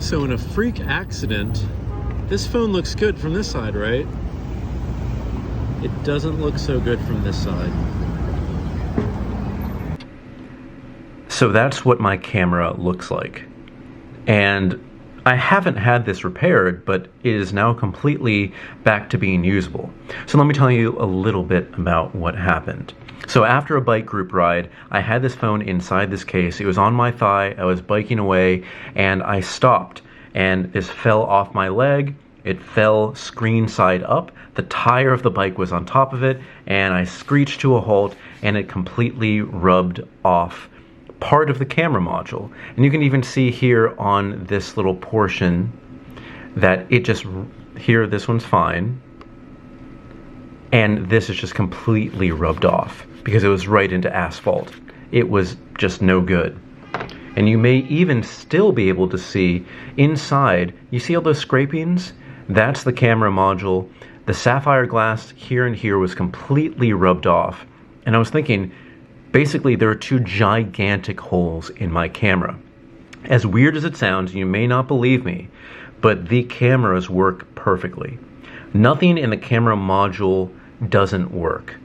So in a freak accident, this phone looks good from this side, right? It doesn't look so good from this side. So that's what my camera looks like. And I haven't had this repaired, but it is now completely back to being usable. So let me tell you a little bit about what happened. So after a bike group ride, I had this phone inside this case. It was on my thigh, I was biking away, and I stopped. And this fell off my leg, it fell screen side up, the tire of the bike was on top of it, and I screeched to a halt, and it completely rubbed off part of the camera module. And you can even see here on this little portion that it just, here this one's fine, and this is just completely rubbed off because it was right into asphalt. It was just no good. And you may even still be able to see inside, you see all those scrapings? That's the camera module. The sapphire glass here and here was completely rubbed off. And I was thinking, basically there are two gigantic holes in my camera. As weird as it sounds, you may not believe me, but the cameras work perfectly. Nothing in the camera module doesn't work.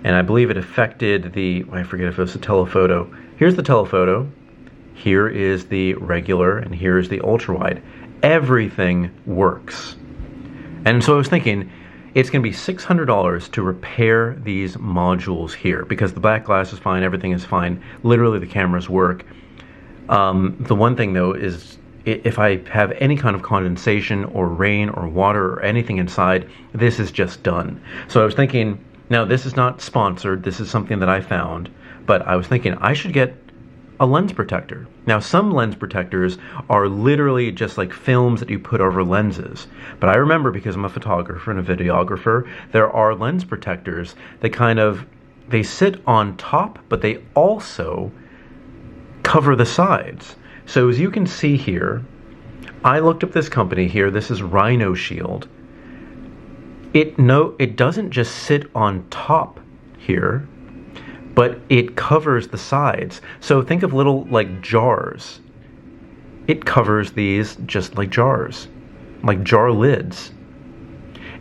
And I believe it affected the, I forget if it was the telephoto. Here's the telephoto. Here is the regular, and here is the ultra wide. Everything works. And so I was thinking, it's going to be $600 to repair these modules here because the black glass is fine, everything is fine. Literally the cameras work. The one thing though is if I have any kind of condensation or rain or water or anything inside, this is just done. So I was thinking, now this is not sponsored, this is something that I found, but I was thinking I should get a lens protector. Now some lens protectors are literally just like films that you put over lenses. But I remember, because I'm a photographer and a videographer, there are lens protectors that kind of, they sit on top, but they also cover the sides. So as you can see here, I looked up this company here, this is RhinoShield. It doesn't just sit on top here, but it covers the sides. So think of little like jars. It covers these just like jars, like jar lids.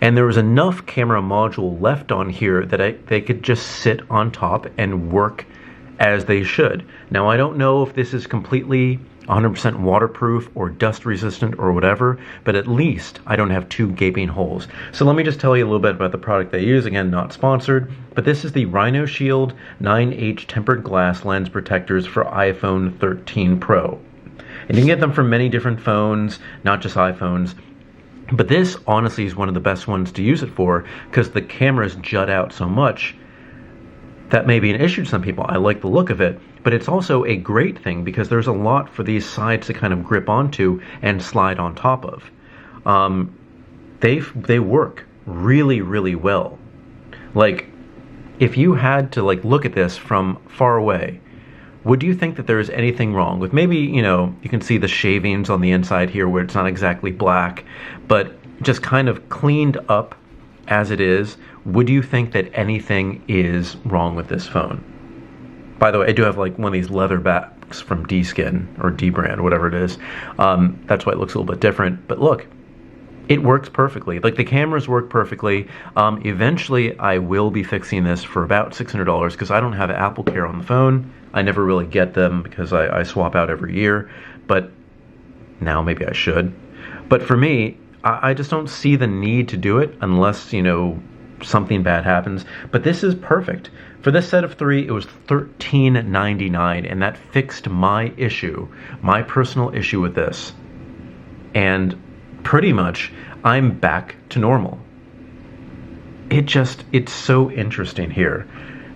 And there was enough camera module left on here that they could just sit on top and work as they should. Now I don't know if this is completely 100% waterproof or dust resistant or whatever, but at least I don't have two gaping holes. So let me just tell you a little bit about the product they use. Again, not sponsored, but this is the RhinoShield 9H tempered glass lens protectors for iPhone 13 Pro. And you can get them from many different phones, not just iPhones. But this honestly is one of the best ones to use it for because the cameras jut out so much. That may be an issue to some people. I like the look of it, but it's also a great thing because there's a lot for these sides to kind of grip onto and slide on top of. They work really, really well. Like, if you had to like look at this from far away, would you think that there is anything wrong with maybe, you know, you can see the shavings on the inside here where it's not exactly black, but just kind of cleaned up as it is? Would you think that anything is wrong with this phone? By the way, I do have like one of these leather backs from D-Skin or D-Brand, whatever it is. That's why it looks a little bit different. But look, it works perfectly. Like the cameras work perfectly. Eventually, I will be fixing this for about $600 because I don't have Apple Care on the phone. I never really get them because I swap out every year. But now maybe I should. But for me, I just don't see the need to do it unless, you know, something bad happens. But this is perfect. For this set of 3, it was $13.99, and that fixed my issue, my personal issue with this. And pretty much, I'm back to normal. It's so interesting here.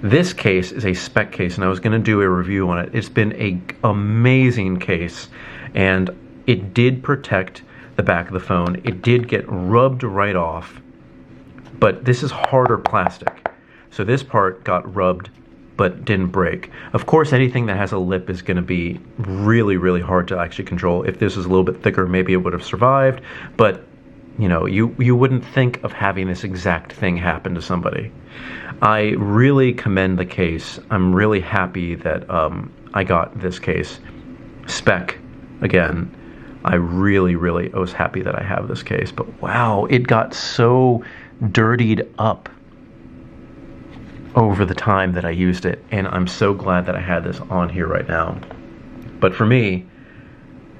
This case is a spec case, and I was going to do a review on it. It's been an amazing case, and it did protect the back of the phone. It did get rubbed right off, but this is harder plastic. So this part got rubbed but didn't break. Of course, anything that has a lip is going to be really, really hard to actually control. If this was a little bit thicker, maybe it would have survived, but you know, you wouldn't think of having this exact thing happen to somebody. I really commend the case. I'm really happy that I got this case. Spec, again. I really was happy that I have this case. But wow, it got so dirtied up over the time that I used it, and I'm so glad that I had this on here right now. But for me,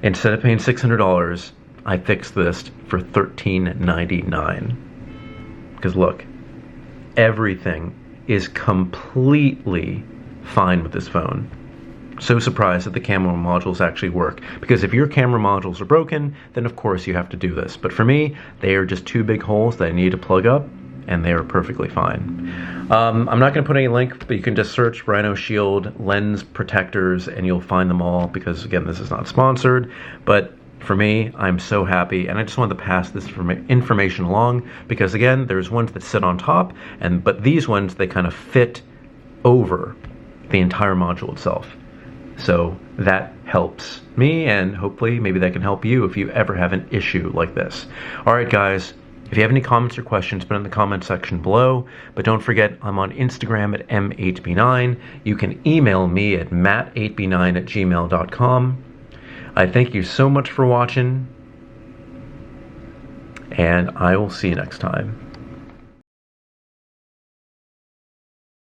instead of paying $600, I fixed this for $13.99. Because look, everything is completely fine with this phone. So surprised that the camera modules actually work. Because if your camera modules are broken, then of course you have to do this. But for me, they are just two big holes that I need to plug up, and they are perfectly fine. I'm not going to put any link, but you can just search RhinoShield lens protectors and you'll find them all, because again, this is not sponsored. But for me, I'm so happy, and I just wanted to pass this information along, because again, there's ones that sit on top, but these ones, they kind of fit over the entire module itself. So that helps me, and hopefully maybe that can help you if you ever have an issue like this. All right, guys, if you have any comments or questions, put in the comment section below. But don't forget, I'm on Instagram at m8b9. You can email me at matt8b9@gmail.com. I thank you so much for watching, and I will see you next time.